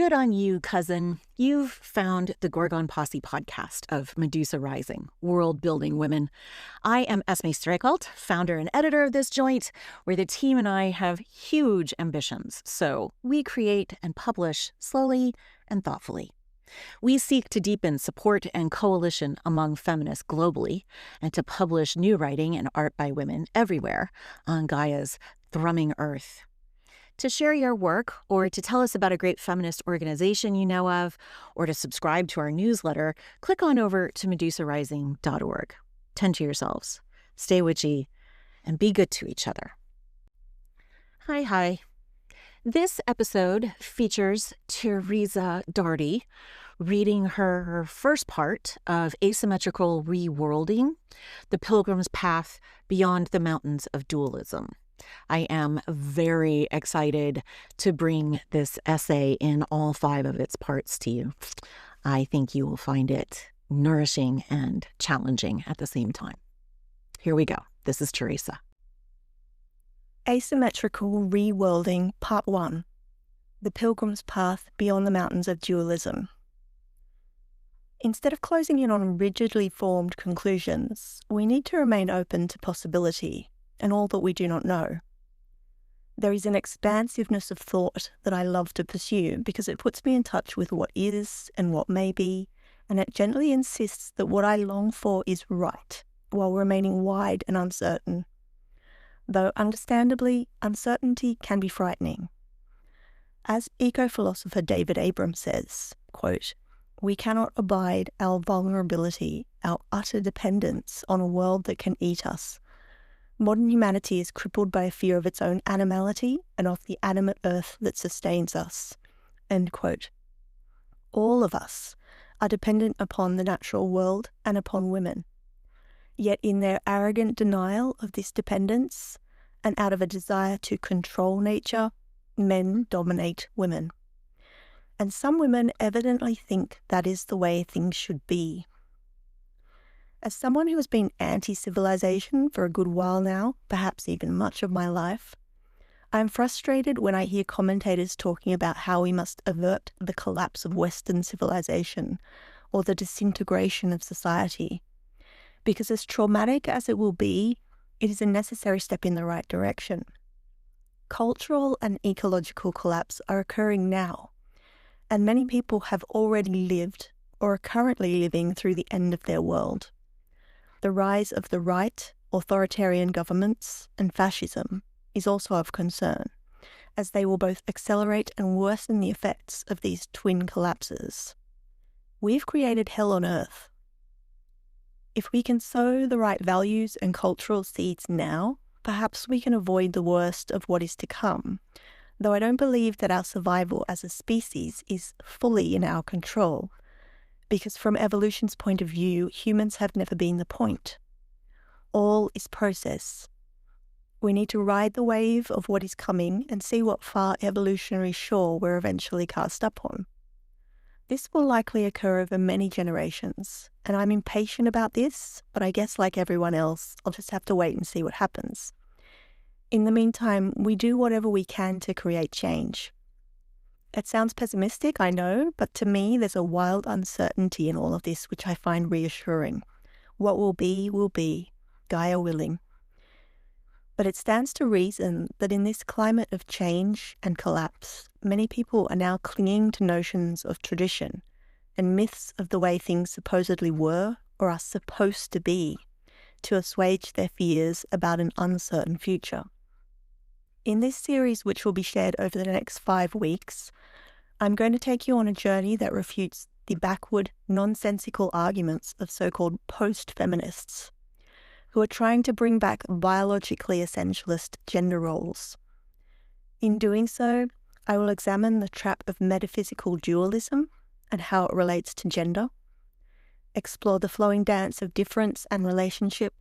Good on you, cousin. You've found the Gorgon Posse podcast of Medusa Rising, world-building women. I am Esmée Streachailt, founder and editor of this joint, where the team and I have huge ambitions. So we create and publish slowly and thoughtfully. We seek to deepen support and coalition among feminists globally and to publish new writing and art by women everywhere on Gaia's thrumming earth. To share your work, or to tell us about a great feminist organization you know of, or to subscribe to our newsletter, click on over to medusarising.org. Tend to yourselves, stay witchy, and be good to each other. Hi. This episode features Therese Doherty reading her first part of Asymmetrical Reworlding, The Pilgrim's Path Beyond the Mountains of Dualism. I am very excited to bring this essay in all 5 of its parts to you. I think you will find it nourishing and challenging at the same time. Here we go. This is Theresa. Asymmetrical Reworlding Part 1. The Pilgrim's Path Beyond the Mountains of Dualism. Instead of closing in on rigidly formed conclusions, we need to remain open to possibility and all that we do not know. There is an expansiveness of thought that I love to pursue because it puts me in touch with what is and what may be, and it gently insists that what I long for is right, while remaining wide and uncertain. Though understandably, uncertainty can be frightening. As eco-philosopher David Abram says, quote, "We cannot abide our vulnerability, our utter dependence on a world that can eat us. Modern humanity is crippled by a fear of its own animality and of the animate earth that sustains us." End quote. All of us are dependent upon the natural world and upon women. Yet in their arrogant denial of this dependence, and out of a desire to control nature, men dominate women. And some women evidently think that is the way things should be. As someone who has been anti-civilization for a good while now, perhaps even much of my life, I am frustrated when I hear commentators talking about how we must avert the collapse of Western civilization or the disintegration of society. Because as traumatic as it will be, it is a necessary step in the right direction. Cultural and ecological collapse are occurring now, and many people have already lived or are currently living through the end of their world. The rise of the right, authoritarian governments, and fascism is also of concern, as they will both accelerate and worsen the effects of these twin collapses. We've created hell on earth. If we can sow the right values and cultural seeds now, perhaps we can avoid the worst of what is to come, though I don't believe that our survival as a species is fully in our control, because from evolution's point of view, humans have never been the point. All is process. We need to ride the wave of what is coming and see what far evolutionary shore we're eventually cast upon. This will likely occur over many generations, and I'm impatient about this, but I guess like everyone else, I'll just have to wait and see what happens. In the meantime, we do whatever we can to create change. It sounds pessimistic, I know, but to me there's a wild uncertainty in all of this which I find reassuring. What will be, Gaia willing. But it stands to reason that in this climate of change and collapse, many people are now clinging to notions of tradition and myths of the way things supposedly were or are supposed to be to assuage their fears about an uncertain future. In this series, which will be shared over the next 5 weeks, I'm going to take you on a journey that refutes the backward, nonsensical arguments of so-called post-feminists, who are trying to bring back biologically essentialist gender roles. In doing so, I will examine the trap of metaphysical dualism and how it relates to gender, explore the flowing dance of difference and relationship,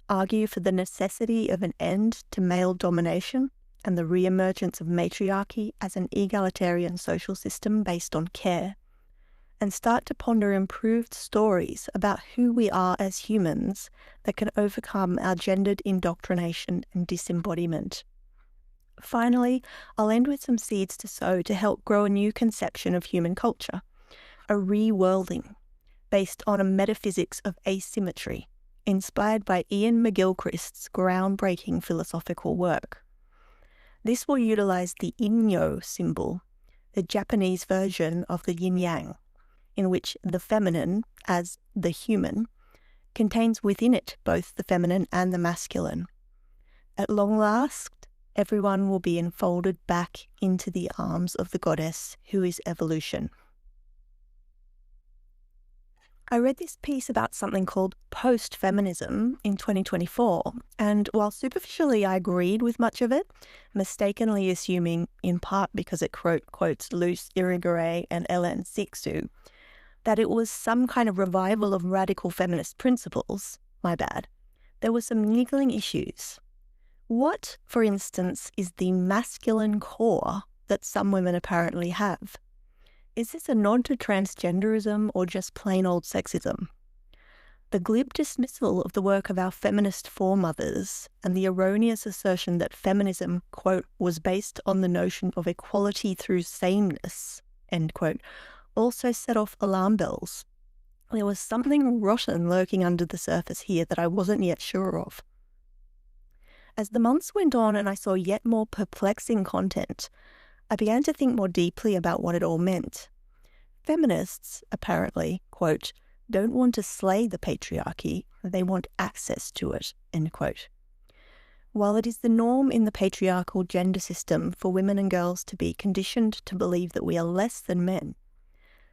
argue for the necessity of an end to male domination and the re-emergence of matriarchy as an egalitarian social system based on care, and start to ponder improved stories about who we are as humans that can overcome our gendered indoctrination and disembodiment. Finally, I'll end with some seeds to sow to help grow a new conception of human culture, a reworlding based on a metaphysics of asymmetry, inspired by Ian McGilchrist's groundbreaking philosophical work. This will utilize the inyo symbol, the Japanese version of the yin-yang, in which the feminine, as the human, contains within it both the feminine and the masculine. At long last, everyone will be enfolded back into the arms of the goddess who is evolution. I read this piece about something called post-feminism in 2024, and while superficially I agreed with much of it, mistakenly assuming, in part because it quotes Luce Irigaray and Ellen Sixu, that it was some kind of revival of radical feminist principles, my bad, there were some niggling issues. What, for instance, is the masculine core that some women apparently have? Is this a nod to transgenderism or just plain old sexism? The glib dismissal of the work of our feminist foremothers and the erroneous assertion that feminism, quote, was based on the notion of equality through sameness, end quote, also set off alarm bells. There was something rotten lurking under the surface here that I wasn't yet sure of. As the months went on and I saw yet more perplexing content, I began to think more deeply about what it all meant. Feminists, apparently, quote, don't want to slay the patriarchy, they want access to it, end quote. While it is the norm in the patriarchal gender system for women and girls to be conditioned to believe that we are less than men,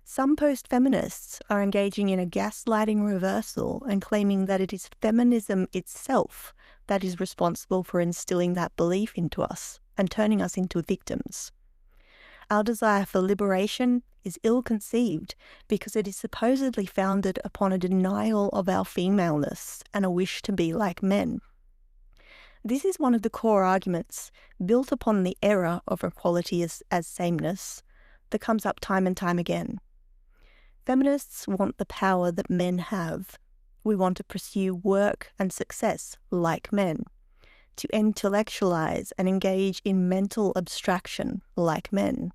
some post-feminists are engaging in a gaslighting reversal and claiming that it is feminism itself that is responsible for instilling that belief into us and turning us into victims. Our desire for liberation is ill-conceived because it is supposedly founded upon a denial of our femaleness and a wish to be like men. This is one of the core arguments, built upon the error of equality as sameness, that comes up time and time again. Feminists want the power that men have. We want to pursue work and success like men, to intellectualize and engage in mental abstraction like men,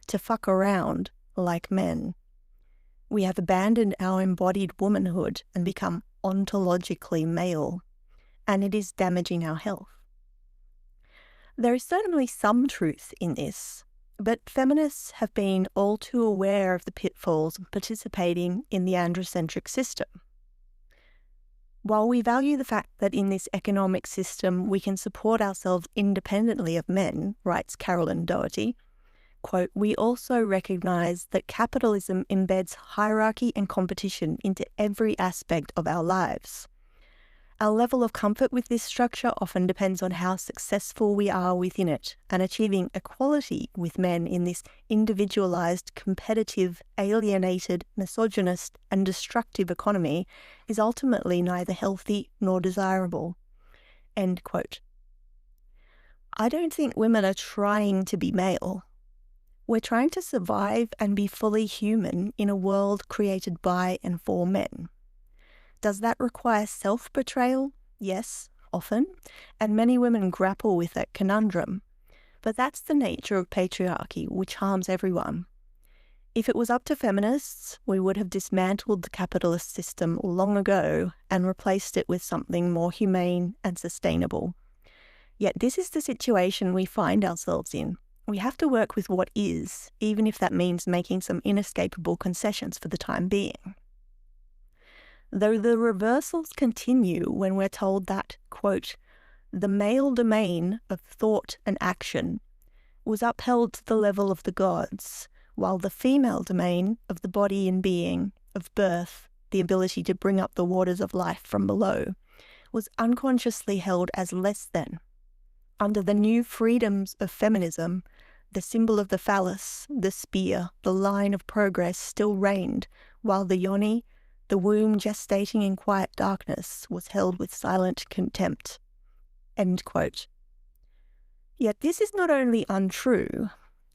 to fuck around like men. We have abandoned our embodied womanhood and become ontologically male, and it is damaging our health. There is certainly some truth in this, but feminists have been all too aware of the pitfalls of participating in the androcentric system. While we value the fact that in this economic system we can support ourselves independently of men, writes Therese Doherty, quote, we also recognise that capitalism embeds hierarchy and competition into every aspect of our lives. Our level of comfort with this structure often depends on how successful we are within it, and achieving equality with men in this individualised, competitive, alienated, misogynist and destructive economy is ultimately neither healthy nor desirable. End quote. I don't think women are trying to be male. We're trying to survive and be fully human in a world created by and for men. Does that require self-betrayal? Yes, often, and many women grapple with that conundrum. But that's the nature of patriarchy, which harms everyone. If it was up to feminists, we would have dismantled the capitalist system long ago and replaced it with something more humane and sustainable. Yet this is the situation we find ourselves in. We have to work with what is, even if that means making some inescapable concessions for the time being. Though the reversals continue when we're told that, quote, the male domain of thought and action was upheld to the level of the gods, while the female domain of the body and being, of birth, the ability to bring up the waters of life from below, was unconsciously held as less than. Under the new freedoms of feminism, the symbol of the phallus, the spear, the line of progress still reigned, while the yoni, the womb gestating in quiet darkness, was held with silent contempt. End quote. Yet this is not only untrue.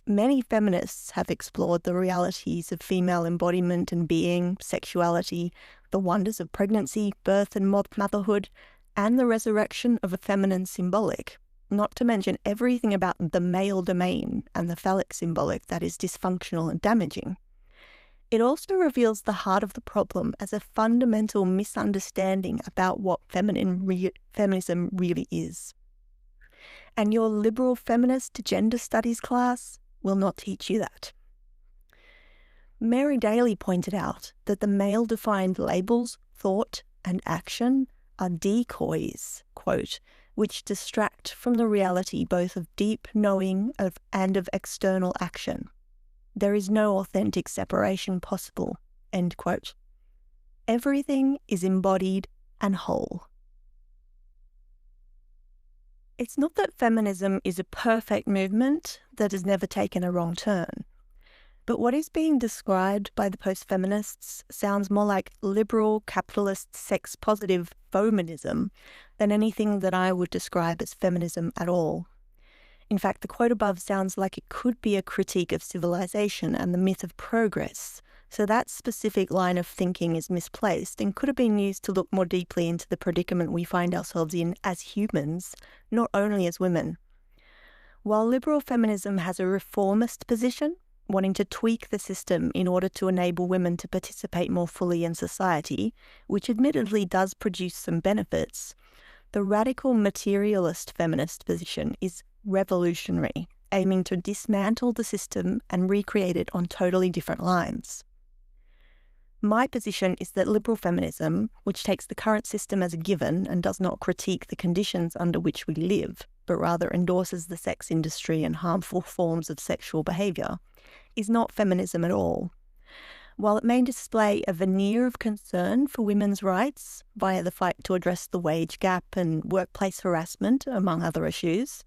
Many feminists have explored the realities of female embodiment and being, sexuality, the wonders of pregnancy, birth and motherhood, and the resurrection of a feminine symbolic, not to mention everything about the male domain and the phallic symbolic that is dysfunctional and damaging. It also reveals the heart of the problem as a fundamental misunderstanding about what feminism really is. And your liberal feminist gender studies class will not teach you that. Mary Daly pointed out that the male-defined labels, thought, and action are decoys, quote, which distract from the reality both of deep knowing and of external action. There is no authentic separation possible, end quote. Everything is embodied and whole. It's not that feminism is a perfect movement that has never taken a wrong turn. But what is being described by the post-feminists sounds more like liberal, capitalist, sex-positive feminism than anything that I would describe as feminism at all. In fact, the quote above sounds like it could be a critique of civilization and the myth of progress, so that specific line of thinking is misplaced and could have been used to look more deeply into the predicament we find ourselves in as humans, not only as women. While liberal feminism has a reformist position, wanting to tweak the system in order to enable women to participate more fully in society, which admittedly does produce some benefits, the radical materialist feminist position is revolutionary, aiming to dismantle the system and recreate it on totally different lines. My position is that liberal feminism, which takes the current system as a given and does not critique the conditions under which we live, but rather endorses the sex industry and harmful forms of sexual behaviour, is not feminism at all. While it may display a veneer of concern for women's rights via the fight to address the wage gap and workplace harassment, among other issues,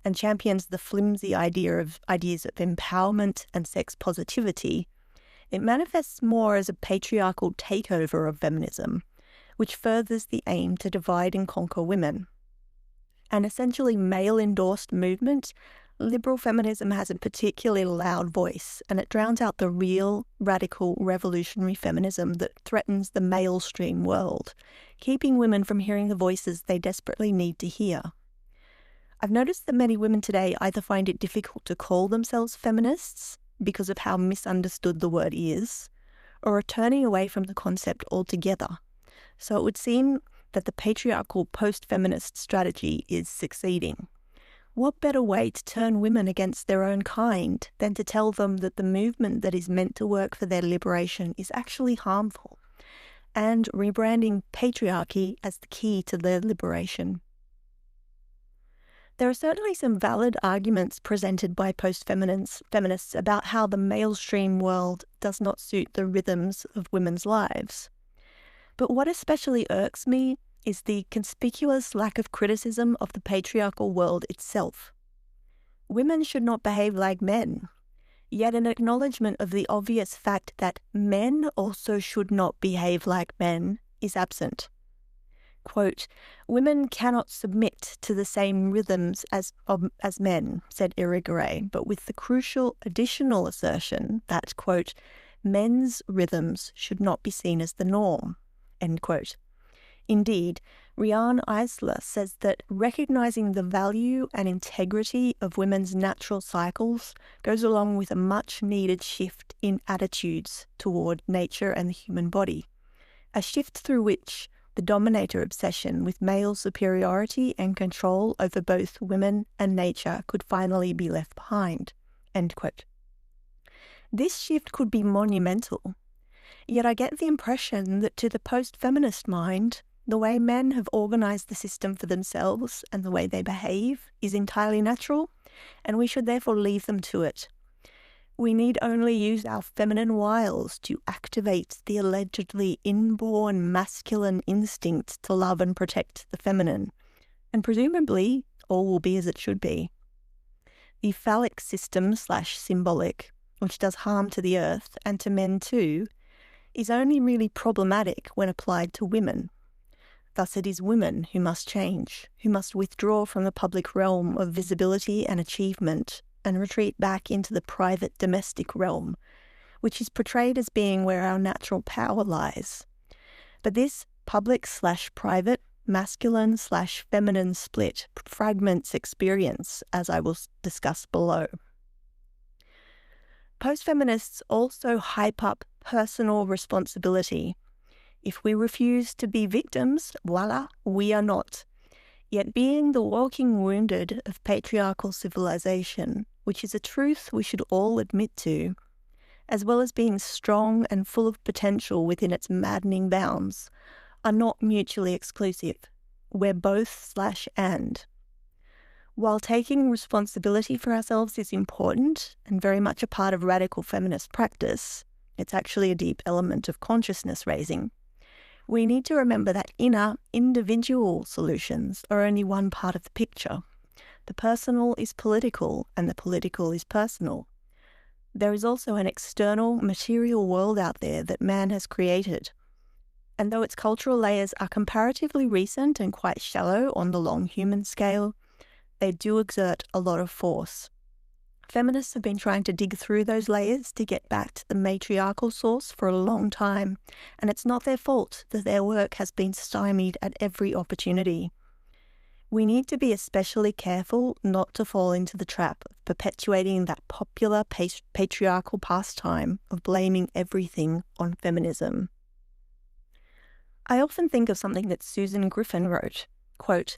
and champions the flimsy ideas of empowerment and sex positivity, it manifests more as a patriarchal takeover of feminism, which furthers the aim to divide and conquer women. An essentially male-endorsed movement, liberal feminism has a particularly loud voice, and it drowns out the real, radical, revolutionary feminism that threatens the mainstream world, keeping women from hearing the voices they desperately need to hear. I've noticed that many women today either find it difficult to call themselves feminists because of how misunderstood the word is, or are turning away from the concept altogether. So it would seem that the patriarchal post-feminist strategy is succeeding. What better way to turn women against their own kind than to tell them that the movement that is meant to work for their liberation is actually harmful, and rebranding patriarchy as the key to their liberation? There are certainly some valid arguments presented by post-feminists about how the mainstream world does not suit the rhythms of women's lives. But what especially irks me is the conspicuous lack of criticism of the patriarchal world itself. Women should not behave like men, yet an acknowledgement of the obvious fact that men also should not behave like men is absent. Quote, "Women cannot submit to the same rhythms as men," said Irigaray, but with the crucial additional assertion that, quote, "men's rhythms should not be seen as the norm," end quote. Indeed, Riane Eisler says that recognizing the value and integrity of women's natural cycles goes along with a much-needed shift in attitudes toward nature and the human body, a shift through which the dominator obsession with male superiority and control over both women and nature could finally be left behind, end quote. This shift could be monumental, yet I get the impression that to the post-feminist mind, the way men have organised the system for themselves and the way they behave is entirely natural, and we should therefore leave them to it. We need only use our feminine wiles to activate the allegedly inborn masculine instinct to love and protect the feminine, and presumably all will be as it should be. The phallic system/symbolic, which does harm to the earth and to men too, is only really problematic when applied to women. Thus it is women who must change, who must withdraw from the public realm of visibility and achievement and retreat back into the private domestic realm, which is portrayed as being where our natural power lies. But this public/private masculine/feminine split fragments experience, as I will discuss below. Post-feminists also hype up personal responsibility. If we refuse to be victims, voila, we are not. Yet being the walking wounded of patriarchal civilization, which is a truth we should all admit to, as well as being strong and full of potential within its maddening bounds, are not mutually exclusive. We're both/and. While taking responsibility for ourselves is important and very much a part of radical feminist practice, it's actually a deep element of consciousness raising. We need to remember that inner, individual solutions are only one part of the picture. The personal is political and the political is personal. There is also an external, material world out there that man has created. And though its cultural layers are comparatively recent and quite shallow on the long human scale, they do exert a lot of force. Feminists have been trying to dig through those layers to get back to the matriarchal source for a long time, and it's not their fault that their work has been stymied at every opportunity. We need to be especially careful not to fall into the trap of perpetuating that popular patriarchal pastime of blaming everything on feminism. I often think of something that Susan Griffin wrote, quote,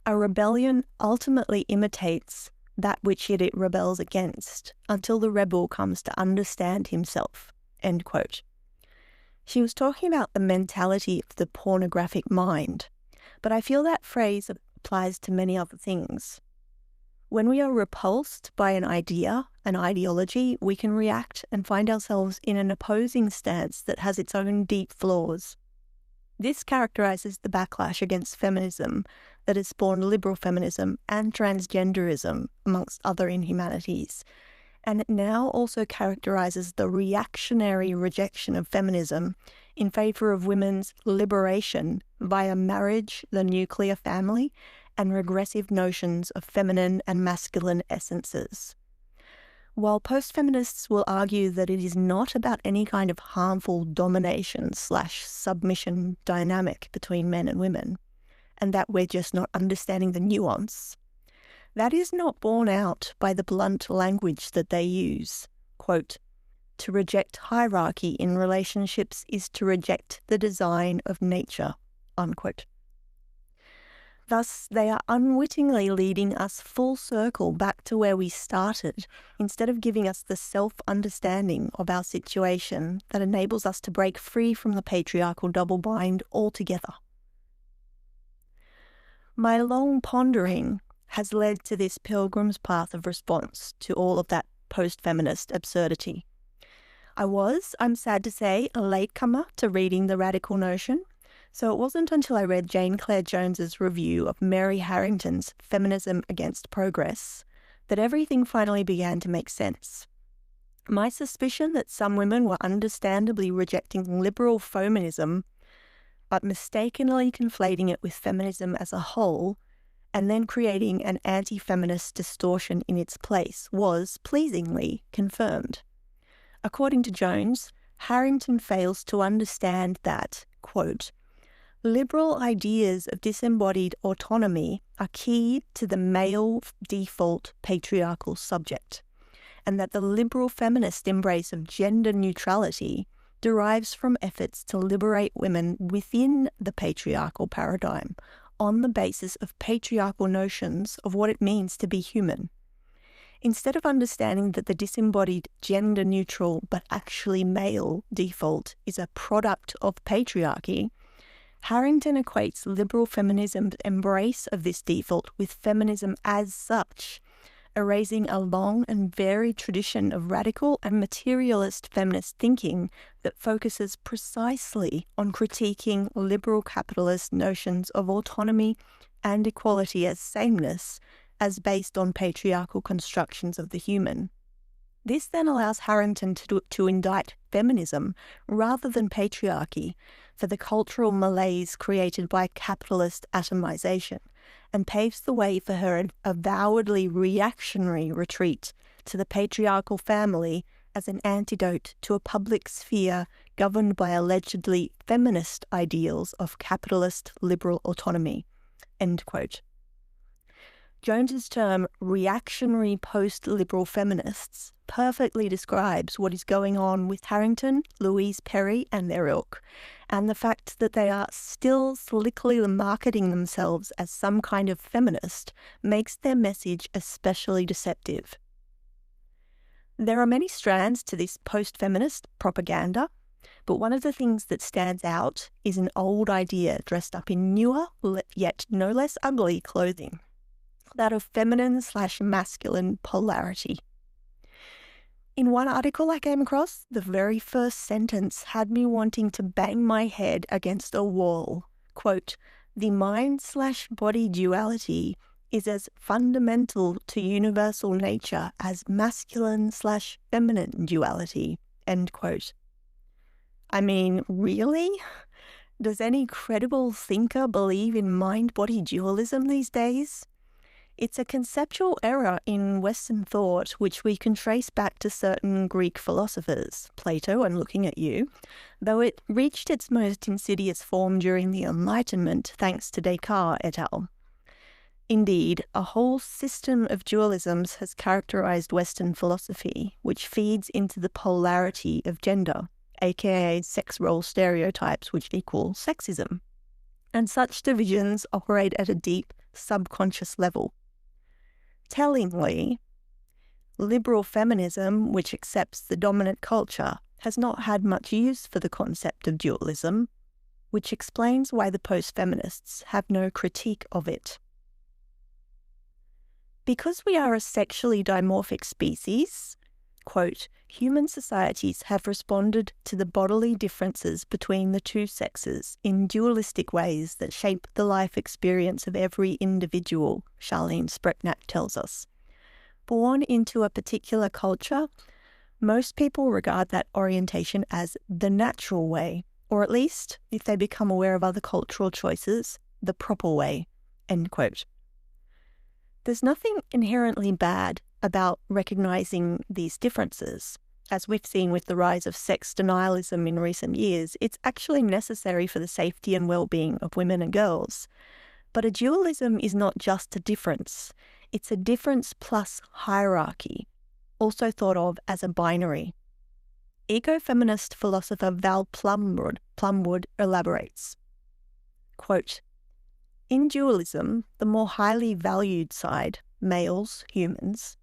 "A rebellion ultimately imitates that which it rebels against until the rebel comes to understand himself," end quote. She was talking about the mentality of the pornographic mind, but I feel that phrase applies to many other things. When we are repulsed by an idea, an ideology, we can react and find ourselves in an opposing stance that has its own deep flaws. This characterizes the backlash against feminism that has spawned liberal feminism and transgenderism, amongst other inhumanities. And it now also characterizes the reactionary rejection of feminism in favor of women's liberation via marriage, the nuclear family, and regressive notions of feminine and masculine essences. While post-feminists will argue that it is not about any kind of harmful domination/submission dynamic between men and women, and that we're just not understanding the nuance, that is not borne out by the blunt language that they use. Quote, "To reject hierarchy in relationships is to reject the design of nature," unquote. Thus, they are unwittingly leading us full circle back to where we started, instead of giving us the self-understanding of our situation that enables us to break free from the patriarchal double bind altogether. My long pondering has led to this pilgrim's path of response to all of that post-feminist absurdity. I was, I'm sad to say, a latecomer to reading the radical notion, so it wasn't until I read Jane Clare Jones's review of Mary Harrington's Feminism Against Progress that everything finally began to make sense. My suspicion that some women were understandably rejecting liberal feminism, but mistakenly conflating it with feminism as a whole, and then creating an anti-feminist distortion in its place, was pleasingly confirmed. According to Jones, Harrington fails to understand that, quote, "Liberal ideas of disembodied autonomy are key to the male default patriarchal subject, and that the liberal feminist embrace of gender neutrality derives from efforts to liberate women within the patriarchal paradigm on the basis of patriarchal notions of what it means to be human. Instead of understanding that the disembodied gender-neutral but actually male default is a product of patriarchy, Harrington equates liberal feminism's embrace of this default with feminism as such, erasing a long and varied tradition of radical and materialist feminist thinking that focuses precisely on critiquing liberal capitalist notions of autonomy and equality as sameness, as based on patriarchal constructions of the human. This then allows Harrington to indict feminism rather than patriarchy for the cultural malaise created by capitalist atomization, and paves the way for her avowedly reactionary retreat to the patriarchal family as an antidote to a public sphere governed by allegedly feminist ideals of capitalist liberal autonomy." End quote. Jones's term reactionary post-liberal feminists perfectly describes what is going on with Harrington, Louise Perry and their ilk, and the fact that they are still slickly marketing themselves as some kind of feminist makes their message especially deceptive. There are many strands to this post-feminist propaganda, but one of the things that stands out is an old idea dressed up in newer, yet no less ugly clothing. That of feminine/masculine polarity. In one article I came across, the very first sentence had me wanting to bang my head against a wall. Quote, "The mind/body duality is as fundamental to universal nature as masculine/feminine duality." End quote. I mean, really? Does any credible thinker believe in mind-body dualism these days? It's a conceptual error in Western thought which we can trace back to certain Greek philosophers, Plato and looking at you, though it reached its most insidious form during the Enlightenment thanks to Descartes et al. Indeed, a whole system of dualisms has characterized Western philosophy, which feeds into the polarity of gender, aka sex role stereotypes which equal sexism. And such divisions operate at a deep, subconscious level. Tellingly, liberal feminism, which accepts the dominant culture, has not had much use for the concept of dualism, which explains why the post-feminists have no critique of it. Because we are a sexually dimorphic species, quote, "human societies have responded to the bodily differences between the two sexes in dualistic ways that shape the life experience of every individual," Charlene Spreknak tells us. Born into a particular culture, most people regard that orientation as the natural way, or at least, if they become aware of other cultural choices, the proper way. End quote. There's nothing inherently bad about recognizing these differences. As we've seen with the rise of sex denialism in recent years, it's actually necessary for the safety and well-being of women and girls. But a dualism is not just a difference. It's a difference plus hierarchy, also thought of as a binary. Ecofeminist philosopher Val Plumwood elaborates, quote, "In dualism, the more highly valued side, males, humans,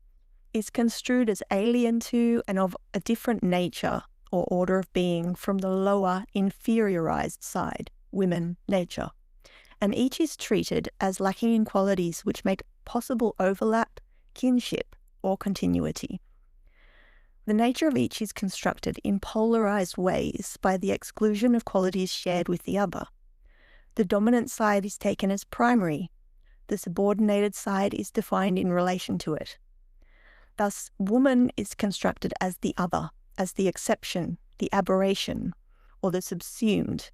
is construed as alien to and of a different nature or order of being from the lower, inferiorized side, women, nature, and each is treated as lacking in qualities which make possible overlap, kinship, or continuity. The nature of each is constructed in polarized ways by the exclusion of qualities shared with the other. The dominant side is taken as primary. The subordinated side is defined in relation to it. Thus, woman is constructed as the other, as the exception, the aberration, or the subsumed,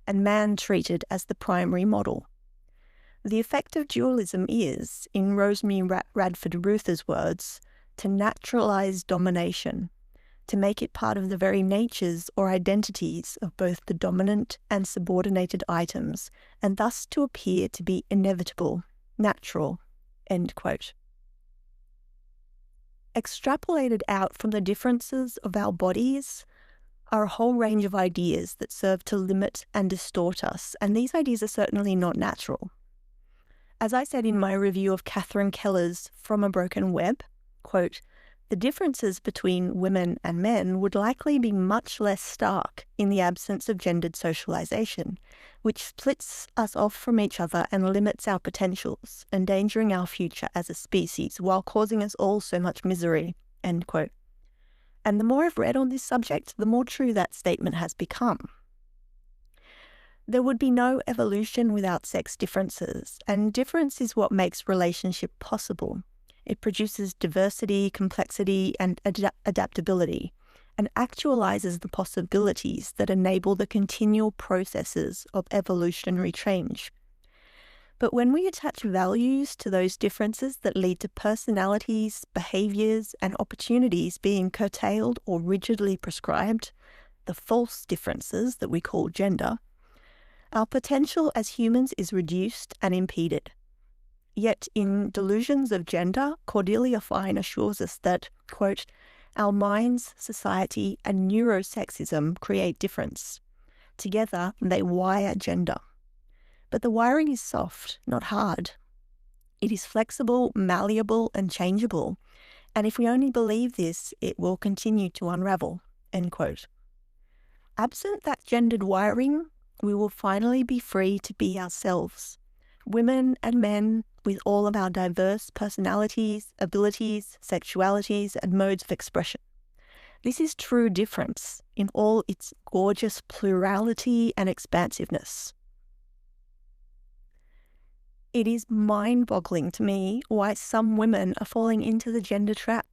and man treated as the primary model. The effect of dualism is, in Rosemary Radford Ruether's words, to naturalize domination, to make it part of the very natures or identities of both the dominant and subordinated items, and thus to appear to be inevitable, natural." End quote. Extrapolated out from the differences of our bodies are a whole range of ideas that serve to limit and distort us, and these ideas are certainly not natural. As I said in my review of Catherine Keller's From a Broken Web, quote, "The differences between women and men would likely be much less stark in the absence of gendered socialization, which splits us off from each other and limits our potentials, endangering our future as a species while causing us all so much misery." End quote. And the more I've read on this subject, the more true that statement has become. There would be no evolution without sex differences, and difference is what makes relationship possible. It produces diversity, complexity, and adaptability, and actualizes the possibilities that enable the continual processes of evolutionary change. But when we attach values to those differences that lead to personalities, behaviors, and opportunities being curtailed or rigidly prescribed, the false differences that we call gender, our potential as humans is reduced and impeded. Yet in Delusions of Gender, Cordelia Fine assures us that, quote, our minds, society, and neurosexism create difference. Together, they wire gender. But the wiring is soft, not hard. It is flexible, malleable, and changeable. And if we only believe this, it will continue to unravel, end quote. Absent that gendered wiring, we will finally be free to be ourselves, women and men with all of our diverse personalities, abilities, sexualities, and modes of expression. This is true difference in all its gorgeous plurality and expansiveness. It is mind-boggling to me why some women are falling into the gender trap,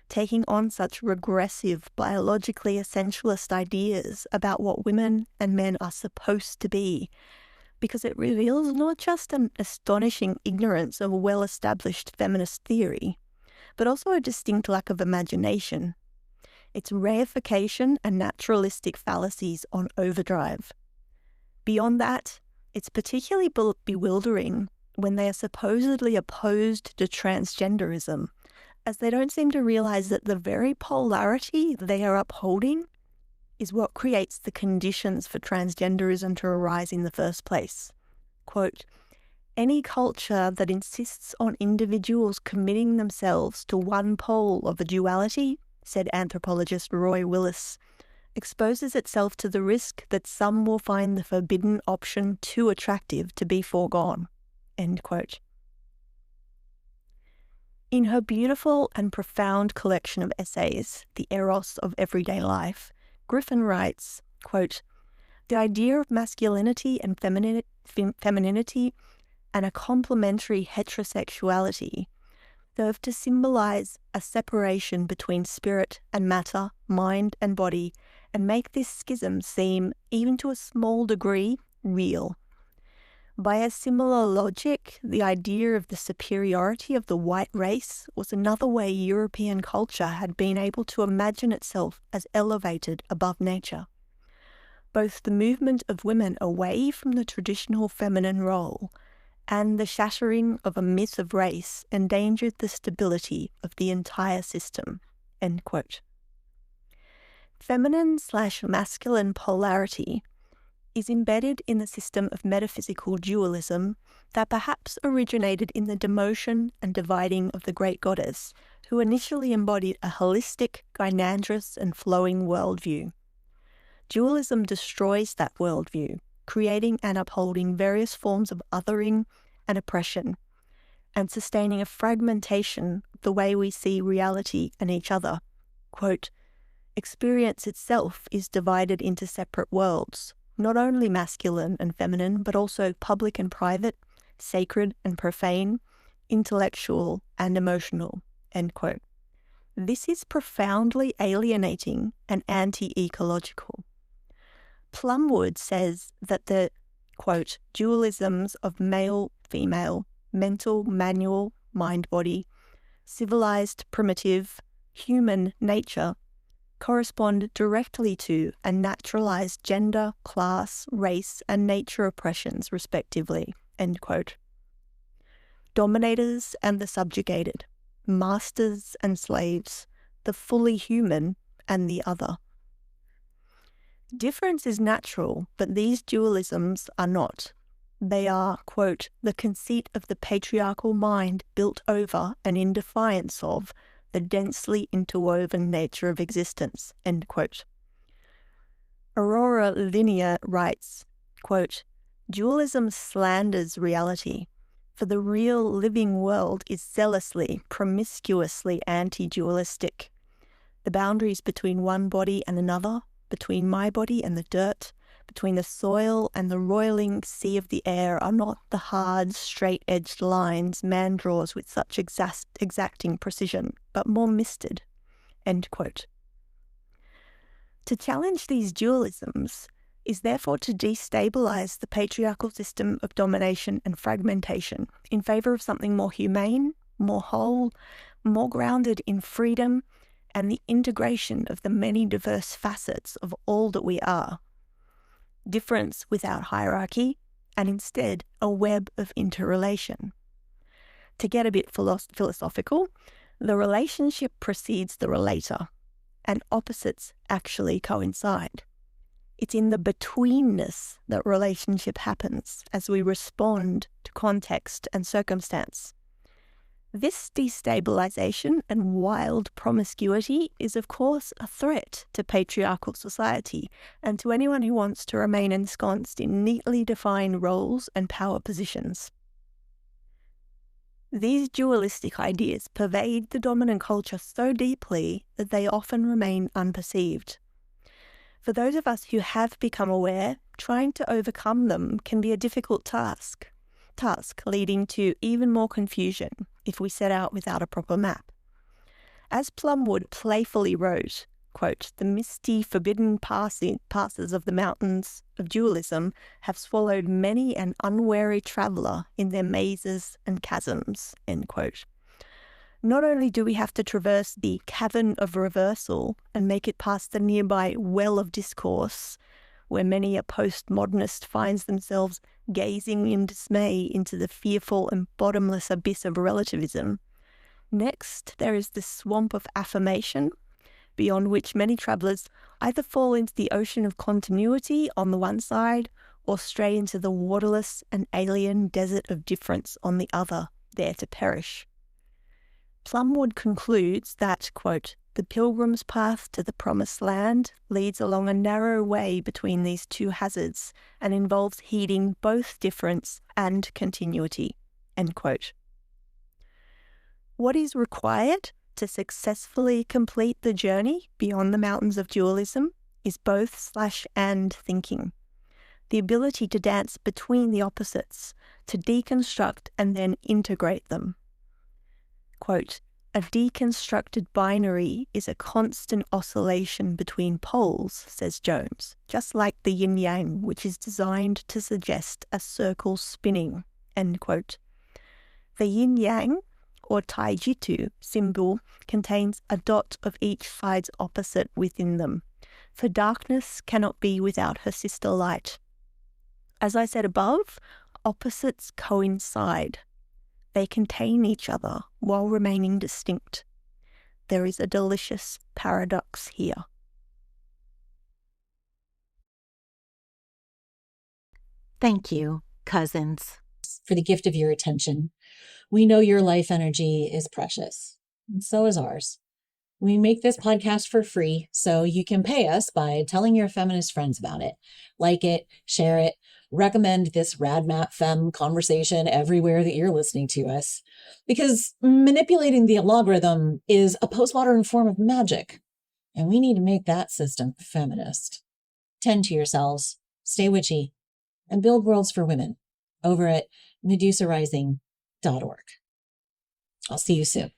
taking on such regressive, biologically essentialist ideas about what women and men are supposed to be, because it reveals not just an astonishing ignorance of well-established feminist theory, but also a distinct lack of imagination. It's reification and naturalistic fallacies on overdrive. Beyond that, it's particularly bewildering when they are supposedly opposed to transgenderism, as they don't seem to realize that the very polarity they are upholding is what creates the conditions for transgenderism to arise in the first place. Quote, any culture that insists on individuals committing themselves to one pole of a duality, said anthropologist Roy Willis, exposes itself to the risk that some will find the forbidden option too attractive to be foregone. End quote. In her beautiful and profound collection of essays, The Eros of Everyday Life, Griffin writes, quote, the idea of masculinity and femininity and a complementary heterosexuality serve to symbolize a separation between spirit and matter, mind and body, and make this schism seem, even to a small degree, real. By a similar logic, the idea of the superiority of the white race was another way European culture had been able to imagine itself as elevated above nature. Both the movement of women away from the traditional feminine role and the shattering of a myth of race endangered the stability of the entire system. End quote. Feminine/masculine polarity is embedded in the system of metaphysical dualism that perhaps originated in the demotion and dividing of the great goddess, who initially embodied a holistic, gynandrous, and flowing worldview. Dualism destroys that worldview, creating and upholding various forms of othering and oppression, and sustaining a fragmentation of the way we see reality and each other. Quote, experience itself is divided into separate worlds, not only masculine and feminine, but also public and private, sacred and profane, intellectual and emotional, end quote. This is profoundly alienating and anti-ecological. Plumwood says that the, quote, dualisms of male-female, mental, manual, mind-body, civilized, primitive, human nature correspond directly to and naturalize gender, class, race, and nature oppressions, respectively, end quote. Dominators and the subjugated, masters and slaves, the fully human and the other. Difference is natural, but these dualisms are not. They are, quote, the conceit of the patriarchal mind built over and in defiance of the densely interwoven nature of existence, end quote. Aurora Linear writes, quote, dualism slanders reality, for the real living world is zealously, promiscuously anti-dualistic. The boundaries between one body and another, between my body and the dirt, between the soil and the roiling sea of the air are not the hard, straight-edged lines man draws with such exacting precision, but more misted, end quote. To challenge these dualisms is therefore to destabilize the patriarchal system of domination and fragmentation in favor of something more humane, more whole, more grounded in freedom, and the integration of the many diverse facets of all that we are. Difference without hierarchy, and instead a web of interrelation. To get a bit philosophical, the relationship precedes the relator, and opposites actually coincide. It's in the betweenness that relationship happens as we respond to context and circumstance. This destabilization and wild promiscuity is, of course, a threat to patriarchal society and to anyone who wants to remain ensconced in neatly defined roles and power positions. These dualistic ideas pervade the dominant culture so deeply that they often remain unperceived. For those of us who have become aware, trying to overcome them can be a difficult task leading to even more confusion if we set out without a proper map. As Plumwood playfully wrote, quote, "The misty, forbidden passes of the mountains of dualism have swallowed many an unwary traveller in their mazes and chasms," end quote. Not only do we have to traverse the cavern of reversal and make it past the nearby well of discourse, where many a postmodernist finds themselves gazing in dismay into the fearful and bottomless abyss of relativism. Next, there is the swamp of affirmation, beyond which many travellers either fall into the ocean of continuity on the one side or stray into the waterless and alien desert of difference on the other, there to perish. Plumwood concludes that, quote, "The pilgrim's path to the promised land leads along a narrow way between these two hazards and involves heeding both difference and continuity," end quote. What is required to successfully complete the journey beyond the mountains of dualism is both/and thinking. The ability to dance between the opposites, to deconstruct and then integrate them. Quote, "A deconstructed binary is a constant oscillation between poles," says Jones, just like the yin-yang, which is designed to suggest a circle spinning, end quote. The yin-yang, or taijitsu, symbol contains a dot of each side's opposite within them, for darkness cannot be without her sister light. As I said above, opposites coincide. They contain each other while remaining distinct. There is a delicious paradox here. Thank you, cousins, for the gift of your attention. We know your life energy is precious, and so is ours. We make this podcast for free, so you can pay us by telling your feminist friends about it. Like it, share it, recommend this RadMat Fem conversation everywhere that you're listening to us. Because manipulating the algorithm is a postmodern form of magic, and we need to make that system feminist. Tend to yourselves, stay witchy, and build worlds for women over at medusarising.org. I'll see you soon.